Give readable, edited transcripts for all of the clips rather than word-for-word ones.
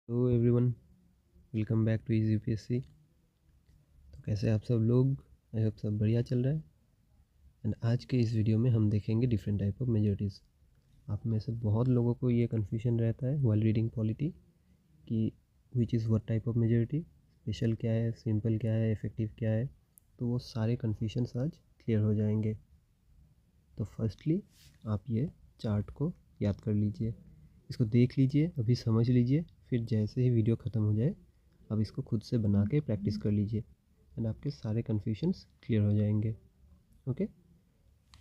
Hello everyone, welcome back to easy UPSC. तो कैसे आप सब लोग? आई होप सब बढ़िया चल रहा है। एंड आज के इस वीडियो में हम देखेंगे डिफरेंट टाइप ऑफ मेजॉरिटीज़। आप में से बहुत लोगों को ये कन्फ्यूजन रहता है वाइल रीडिंग पॉलिटी कि which is what type of majority, special क्या है, सिंपल क्या है, इफेक्टिव क्या है। तो वो सारे कन्फ्यूजन्स आज क्लियर हो जाएंगे। तो फर्स्टली आप ये चार्ट को याद कर लीजिए, इसको देख लीजिए, अभी समझ लीजिए, फिर जैसे ही वीडियो ख़त्म हो जाए आप इसको खुद से बना के प्रैक्टिस कर लीजिए एंड आपके सारे कन्फ्यूजन्स क्लियर हो जाएंगे। ओके,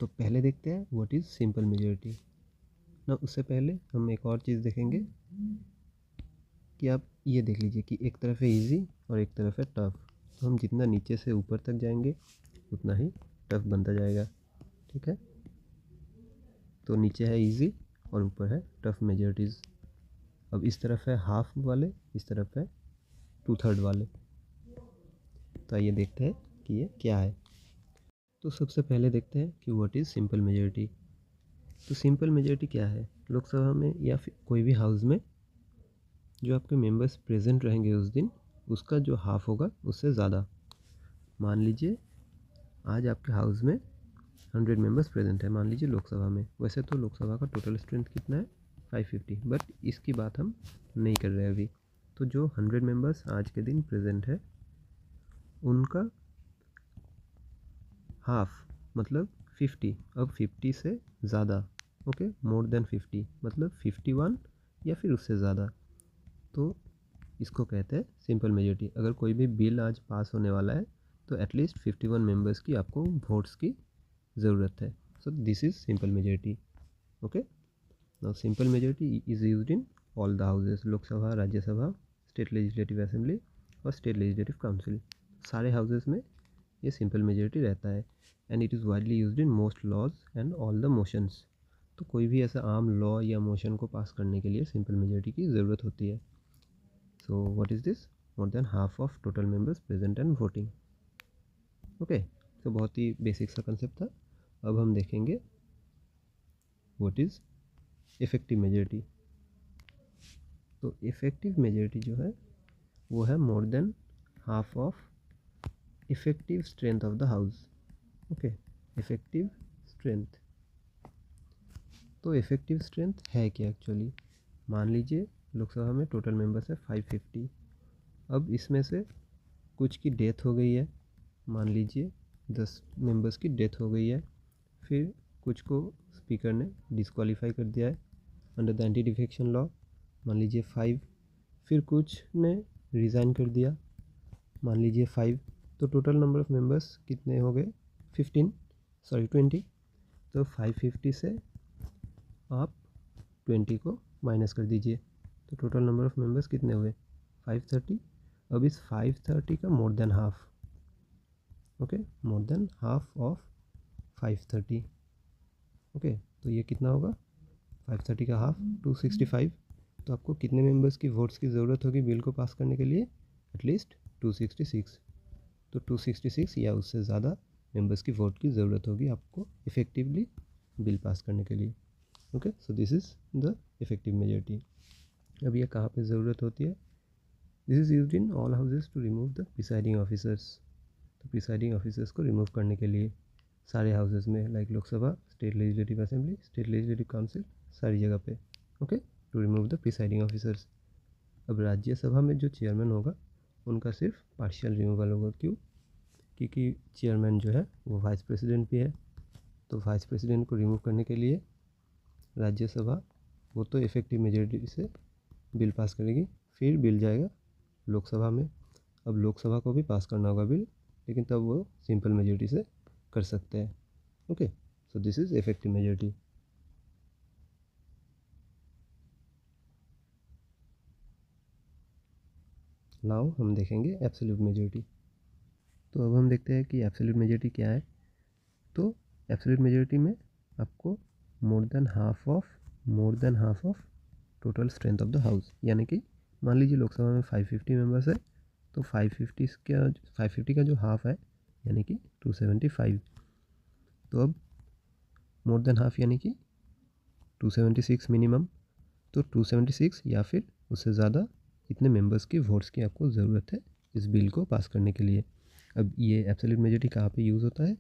तो पहले देखते हैं व्हाट इज़ सिंपल मेजॉरिटी ना। उससे पहले हम एक और चीज़ देखेंगे कि आप ये देख लीजिए कि एक तरफ है इजी और एक तरफ है टफ। तो हम जितना नीचे से ऊपर तक जाएंगे उतना ही टफ बनता जाएगा। ठीक है, तो नीचे है इजी और ऊपर है टफ मेजॉरिटीज़। अब इस तरफ है हाफ वाले, इस तरफ है 2/3 वाले। तो आइए देखते हैं कि ये क्या है। तो सबसे पहले देखते हैं कि व्हाट इज़ सिंपल मेजॉरिटी। तो सिंपल मेजॉरिटी क्या है? लोकसभा में या फिर कोई भी हाउस में जो आपके मेंबर्स प्रेजेंट रहेंगे उस दिन, उसका जो हाफ होगा उससे ज़्यादा। मान लीजिए आज आपके हाउस में 100 मेंबर्स प्रेजेंट है, मान लीजिए लोकसभा में। वैसे तो लोकसभा का टोटल स्ट्रेंथ कितना है? 550, बट इसकी बात हम नहीं कर रहे अभी। तो जो 100 मेंबर्स आज के दिन प्रेजेंट है उनका हाफ मतलब 50। अब 50 से ज़्यादा, ओके, मोर देन 50 मतलब 51 या फिर उससे ज़्यादा। तो इसको कहते हैं सिंपल मेजॉरिटी। अगर कोई भी बिल आज पास होने वाला है तो एटलीस्ट 51 मेंबर्स की आपको वोट्स की ज़रूरत है। So this is simple majority. Okay, now simple majority is used in all the houses, Lok Sabha, Rajya Sabha, state legislative assembly और स्टेट लेजिस्लेटिव काउंसिल। सारे हाउसेस में ये सिंपल मेजॉरिटी रहता है and it is widely used in most laws and all the motions. तो कोई भी ऐसा आम लॉ या मोशन को पास करने के लिए सिंपल मेजॉरिटी की ज़रूरत होती है। So what is this? More than half of total members present and voting. Okay, तो बहुत ही बेसिक सा कंसेप्ट था। अब हम देखेंगे व्हाट इज़ इफेक्टिव मेजॉरिटी। तो इफेक्टिव मेजॉरिटी जो है वो है more than half of effective strength of the house. Okay, effective strength. तो इफेक्टिव स्ट्रेंथ है क्या एक्चुअली? मान लीजिए लोकसभा में टोटल मेंबर्स है 550। अब इसमें से कुछ की डेथ हो गई है, मान लीजिए 10 मेंबर्स की डेथ हो गई है। फिर कुछ को स्पीकर ने डिस्क्वालीफाई कर दिया है under the anti defection law, मान लीजिए 5। फिर कुछ ने रिज़ाइन कर दिया, मान लीजिए 5। तो टोटल नंबर ऑफ़ मेंबर्स कितने हो गए? 20। तो 550 से आप 20 को माइनस कर दीजिए, तो टोटल नंबर ऑफ़ मेंबर्स कितने हुए? 530। अब इस 530 का more than half, okay, more than half of 530। Okay, तो ये कितना होगा? 530 का हाफ 265। तो आपको कितने मेंबर्स की वोट्स की ज़रूरत होगी बिल को पास करने के लिए? एटलीस्ट 266। तो 266 या उससे ज़्यादा मेंबर्स की वोट की ज़रूरत होगी आपको इफ़ेक्टिवली बिल पास करने के लिए। Okay, so this is the effective majority. अब ये कहाँ पे ज़रूरत होती है? This is used in all houses to remove the presiding officers. तो प्रिसाइडिंग ऑफिसर्स को रिमूव करने के लिए सारे हाउसेस में, like Lok Sabha, state legislative assembly, state legislative council, सारी जगह पे, okay, to remove the presiding officers. अब राज्यसभा में जो चेयरमैन होगा उनका सिर्फ पार्शियल रिमूवल होगा। क्यों? क्योंकि चेयरमैन जो है वो वाइस प्रेसिडेंट भी है। तो वाइस प्रेसिडेंट को रिमूव करने के लिए राज्यसभा वो तो इफेक्टिव मेजॉरिटी से बिल पास करेगी, फिर बिल जाएगा लोकसभा में। अब लोकसभा को भी पास करना होगा बिल, लेकिन तब वो सिंपल मेजॉरिटी से कर सकते हैं। Okay, so this is effective majority. Now हम देखेंगे एब्सोल्यूट मेजॉरिटी। तो अब हम देखते हैं कि एब्सोल्यूट मेजॉरिटी क्या है। तो एब्सोल्यूट मेजॉरिटी में आपको more than half of total strength of the house, यानी कि मान लीजिए लोकसभा में 550 मेंबर्स है, तो 550 का जो हाफ है यानी कि 275। तो अब मोर देन हाफ यानी कि 276 मिनिमम। तो 276 या फिर उससे ज़्यादा इतने मेंबर्स की वोट्स की आपको ज़रूरत है इस बिल को पास करने के लिए। अब ये एब्सोल्यूट मेजॉरिटी कहाँ पे यूज़ होता है,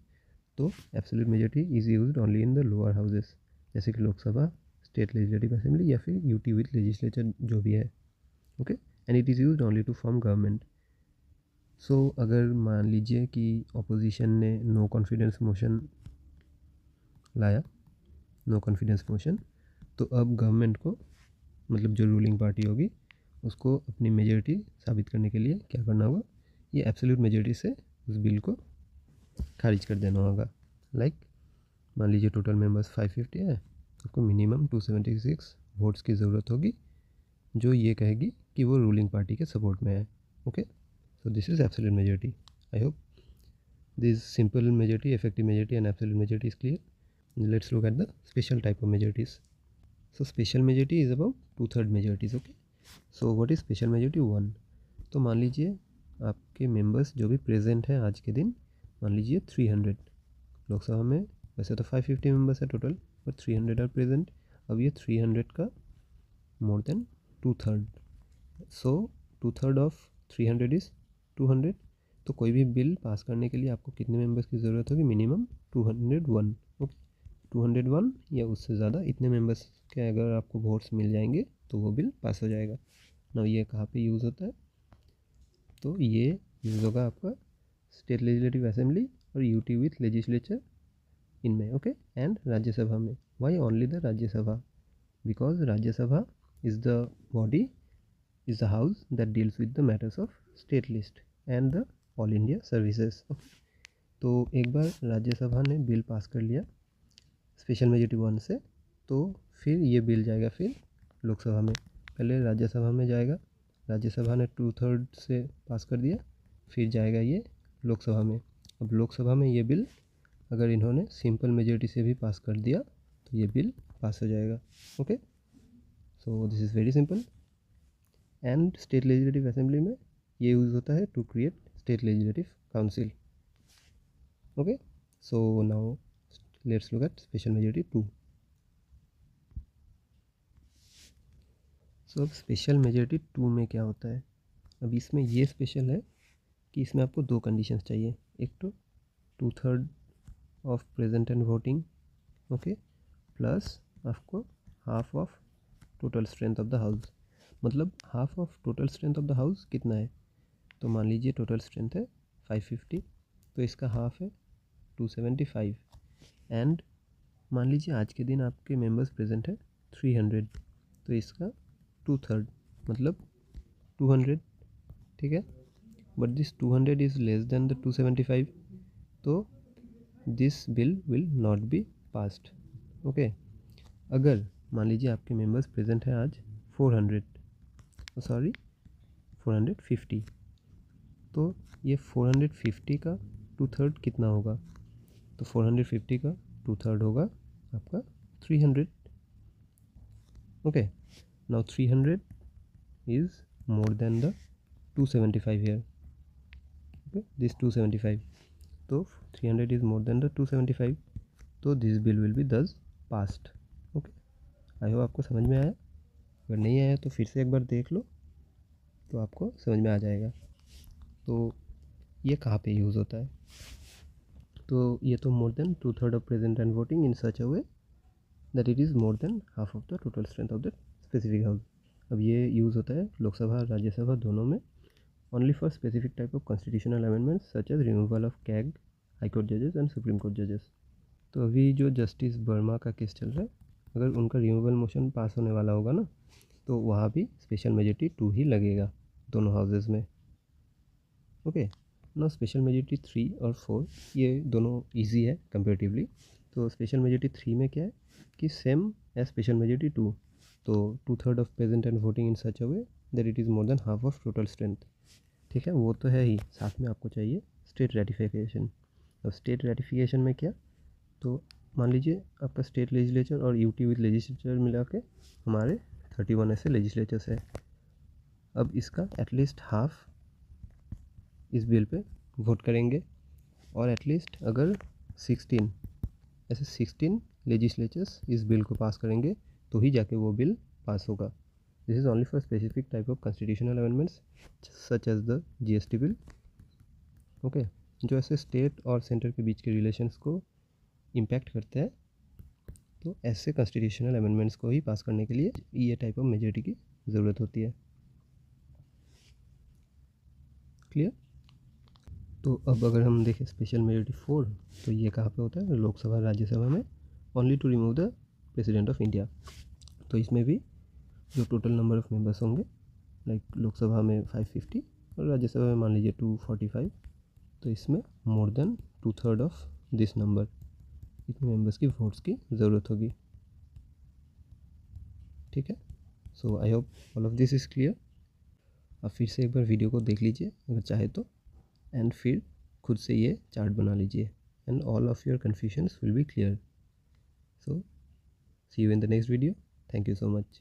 तो absolute majority is used only in the lower houses, जैसे कि लोकसभा, स्टेट लेजिस्लेटिव असेंबली या फिर यूटी विथ लेजिस्लेचर जो भी है। Okay, and it is used only to form government. So अगर मान लीजिए कि ऑपोजिशन ने नो कॉन्फिडेंस मोशन लाया, नो कॉन्फिडेंस मोशन, तो अब गवर्नमेंट को, मतलब जो रूलिंग पार्टी होगी, उसको अपनी मेजॉरिटी साबित करने के लिए क्या करना होगा, ये एब्सोल्यूट मेजॉरिटी से उस बिल को खारिज कर देना होगा। लाइक मान लीजिए टोटल मेंबर्स 550 है, आपको मिनिमम 276 वोट्स की ज़रूरत होगी जो ये कहेगी कि वो रूलिंग पार्टी के सपोर्ट में है। Okay, so this is absolute majority. I hope this simple majority, effective majority and absolute majority is clear. Let's look at the special type of majorities. So special majority is about 2/3 majorities. Okay, so what is special majority? 1. तो मान लीजिए आपके members जो भी present हैं आज के दिन, मान लीजिए 300, लोकसभा में वैसे तो 550 मेंबर्स है टोटल, बट 300 आर प्रेजेंट। अब ये 300 का मोर देन 2/3, सो 2/3 ऑफ 300 इज़ 200। तो कोई भी बिल पास करने के लिए आपको कितने मेंबर्स की ज़रूरत होगी, मिनिमम 201। ओके, 201 या उससे ज़्यादा इतने मेंबर्स के अगर आपको वोट्स मिल जाएंगे तो वो बिल पास हो जाएगा ना। ये कहाँ पे यूज़ होता है, तो ये यूज़ होगा आपका स्टेट लेजिस्लेटिव असेंबली और यूटी विथ लेजिस्लेचर इनमें। ओके, एंड राज्यसभा में। Why only the Rajya Sabha, because Rajya Sabha is the body, is the house that deals with the matters of state list and the all India services. तो एक बार राज्यसभा ने bill pass कर लिया special majority 1 से, तो फिर ये बिल जाएगा फिर लोकसभा में। पहले राज्यसभा में जाएगा, राज्यसभा ने 2/3 से पास कर दिया, फिर जाएगा ये लोकसभा में। अब लोकसभा में ये बिल अगर इन्होंने सिंपल मेजॉरिटी से भी पास कर दिया तो ये बिल पास हो जाएगा। Okay, so this is very simple. And state legislative assembly में ये यूज़ होता है to create state legislative council. Okay, so now let's look at special majority 2। सो अब स्पेशल मेजॉरिटी 2 में क्या होता है, अब इसमें ये स्पेशल है कि इसमें आपको दो कंडीशंस चाहिए। एक तो 2/3 of present and voting, okay, plus आपको half of total strength of the house. मतलब half of total strength of the house कितना है, तो मान लीजिए टोटल स्ट्रेंथ है 550, तो इसका हाफ है 275। एंड मान लीजिए आज के दिन आपके मेंबर्स प्रेजेंट है 300, तो इसका 2/3 मतलब 200, ठीक है। But this 200 is less than the 275, तो this bill will not be passed. Okay, अगर मान लीजिए आपके मेंबर्स प्रेजेंट है आज 450, तो ये 450 का 2/3 कितना होगा, तो 450 का 2/3 होगा आपका 300। Okay, now 300 is more than the 275 here. Okay, this 275, तो 300 is more than the 275, तो this bill will be thus passed. Okay, I hope आपको समझ में आया। अगर नहीं आया तो फिर से एक बार देख लो तो आपको समझ में आ जाएगा। तो ये कहाँ पे यूज़ होता है, तो ये तो मोर than 2/3 of present and voting in such a way that it is more than half of the total strength of the specific house. अब ये यूज़ होता है लोकसभा और राज्यसभा दोनों में, only for specific type of constitutional amendments such as removal of CAG, High Court judges and Supreme Court judges। तो अभी जो जस्टिस वर्मा का केस चल रहा है, अगर उनका रिमूवल मोशन पास होने वाला होगा ना, तो वहाँ भी स्पेशल मेजॉरिटी 2 ही लगेगा दोनों हाउसेज में। ओके, ना स्पेशल मेजॉरिटी 3 और 4 ये दोनों इजी है कंपेरेटिवली। तो स्पेशल मेजॉरिटी 3 में क्या है कि सेम एज स्पेशल मेजॉरिटी 2, तो 2/3 of present and voting in such a way that it is more than half of total strength. ठीक है, वो तो है ही, साथ में आपको चाहिए स्टेट रेटिफिकेशन। अब स्टेट रेटिफिकेशन में क्या, तो मान लीजिए आपका स्टेट लेजिस्लेचर और यूटी विथ लेजिस्लेचर मिला के हमारे 31 ऐसे लेजिस्लेचर्स है। अब इसका एटलीस्ट हाफ इस बिल पे वोट करेंगे, और एटलीस्ट अगर 16 लेजिस्लेचर्स इस बिल को पास करेंगे तो ही जाके वो बिल पास होगा। This is only for specific type of constitutional amendments such as the GST bill, okay, जो ऐसे स्टेट और सेंटर के बीच के रिलेशंस को इम्पैक्ट करते हैं। तो ऐसे कॉन्स्टिट्यूशनल अमेंडमेंट्स को ही पास करने के लिए ये टाइप ऑफ मेजॉरिटी की ज़रूरत होती है। क्लियर? तो अब अगर हम देखें स्पेशल मेजॉरिटी 4, तो ये कहाँ पे होता है? लोकसभा राज्यसभा में, only to remove the president of India. तो इसमें भी जो टोटल नंबर ऑफ मेंबर्स होंगे, लाइक लोकसभा में 550 और राज्यसभा में मान लीजिए 245, तो इसमें more than 2/3 of this number, इतने मेंबर्स की वोट्स की ज़रूरत होगी। ठीक है, so I hope all of this is clear. आप फिर से एक बार वीडियो को देख लीजिए अगर चाहे तो, एंड फिर खुद से ये चार्ट बना लीजिए, and all of your confusions will be clear. So see you in the next video. Thank you so much.